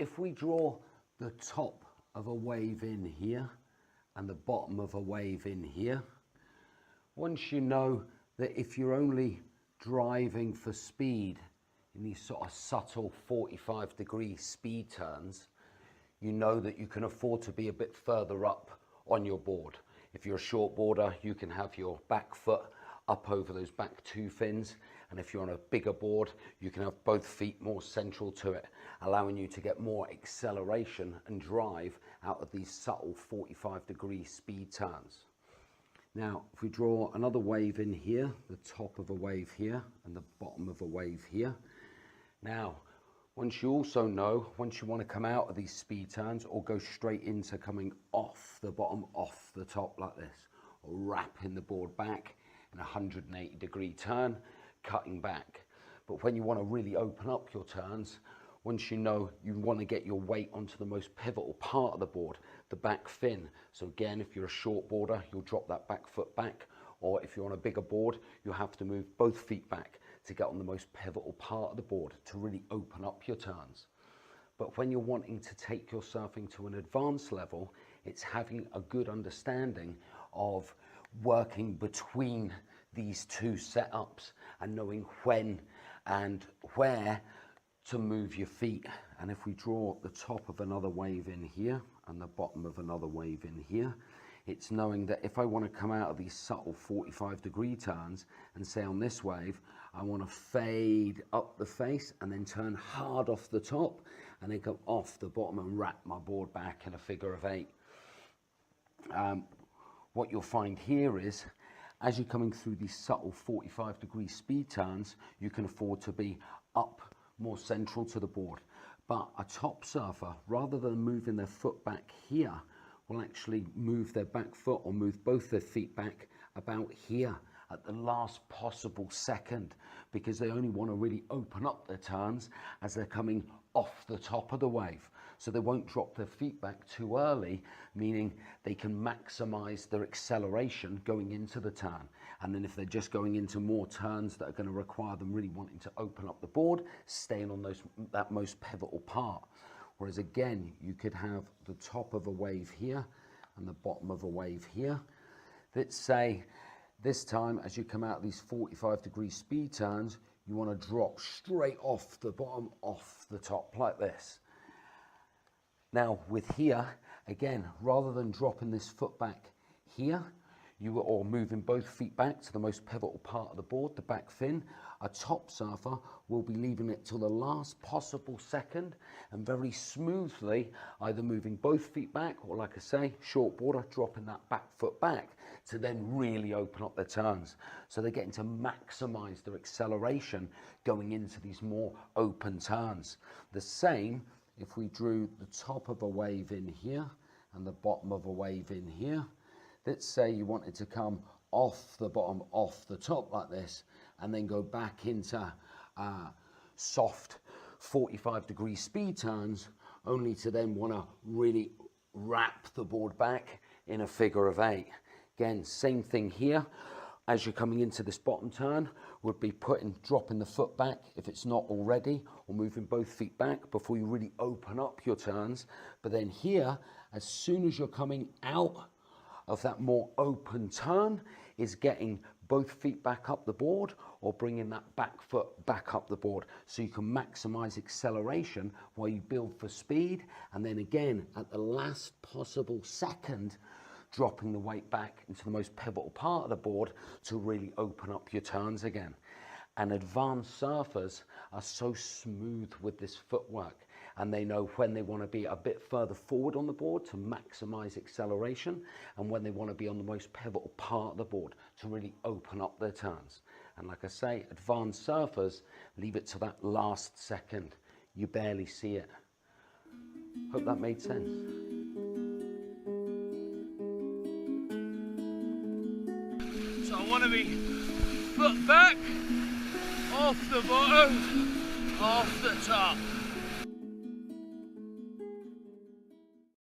if we draw the top of a wave in here and the bottom of a wave in here, once you know that if you're only driving for speed in these sort of subtle 45-degree speed turns, you know that you can afford to be a bit further up on your board. If you're a short boarder, you can have your back foot up over those back two fins, and if you're on a bigger board, you can have both feet more central to it, allowing you to get more acceleration and drive out of these subtle 45-degree speed turns. Now, if we draw another wave in here, the top of a wave here and the bottom of a wave here. Now, once you also know, once you want to come out of these speed turns or go straight into coming off the bottom, off the top like this, or wrapping the board back in a 180-degree turn, cutting back. But when you want to really open up your turns, once you know you want to get your weight onto the most pivotal part of the board, the back fin. So again, if you're a short boarder, you'll drop that back foot back, or if you're on a bigger board, you have to move both feet back to get on the most pivotal part of the board to really open up your turns. But when you're wanting to take your surfing to an advanced level, it's having a good understanding of working between these two setups and knowing when and where to move your feet. And if we draw the top of another wave in here and the bottom of another wave in here, it's knowing that if I want to come out of these subtle 45-degree turns and say on this wave, I want to fade up the face and then turn hard off the top and then come off the bottom and wrap my board back in a figure of 8. What you'll find here is, as you're coming through these subtle 45-degree speed turns, you can afford to be up more central to the board. But a top surfer, rather than moving their foot back here, will actually move their back foot or move both their feet back about here at the last possible second, because they only want to really open up their turns as they're coming off the top of the wave. So they won't drop their feet back too early, meaning they can maximize their acceleration going into the turn. And then if they're just going into more turns that are going to require them really wanting to open up the board, staying on that most pivotal part. Whereas again, you could have the top of a wave here and the bottom of a wave here. Let's say this time, as you come out of these 45-degree speed turns, you want to drop straight off the bottom, off the top, like this. Now with here, again, rather than dropping this foot back here, or moving both feet back to the most pivotal part of the board, the back fin, a top surfer will be leaving it till the last possible second and very smoothly either moving both feet back or, like I say, short boarder, dropping that back foot back to then really open up their turns. So they're getting to maximize their acceleration going into these more open turns. The same if we drew the top of a wave in here and the bottom of a wave in here. Let's say you wanted to come off the bottom, off the top like this, and then go back into soft 45-degree speed turns, only to then want to really wrap the board back in a figure of 8. Again, same thing here. As you're coming into this bottom turn, would be dropping the foot back if it's not already, or moving both feet back before you really open up your turns. But then here, as soon as you're coming out of that more open turn, is getting both feet back up the board or bringing that back foot back up the board, so you can maximize acceleration while you build for speed, and then again at the last possible second dropping the weight back into the most pivotal part of the board to really open up your turns again. And advanced surfers are so smooth with this footwork, and they know when they want to be a bit further forward on the board to maximize acceleration, and when they want to be on the most pivotal part of the board to really open up their turns. And like I say, advanced surfers leave it to that last second. You barely see it. Hope that made sense. So I want to be foot back, off the bottom, off the top.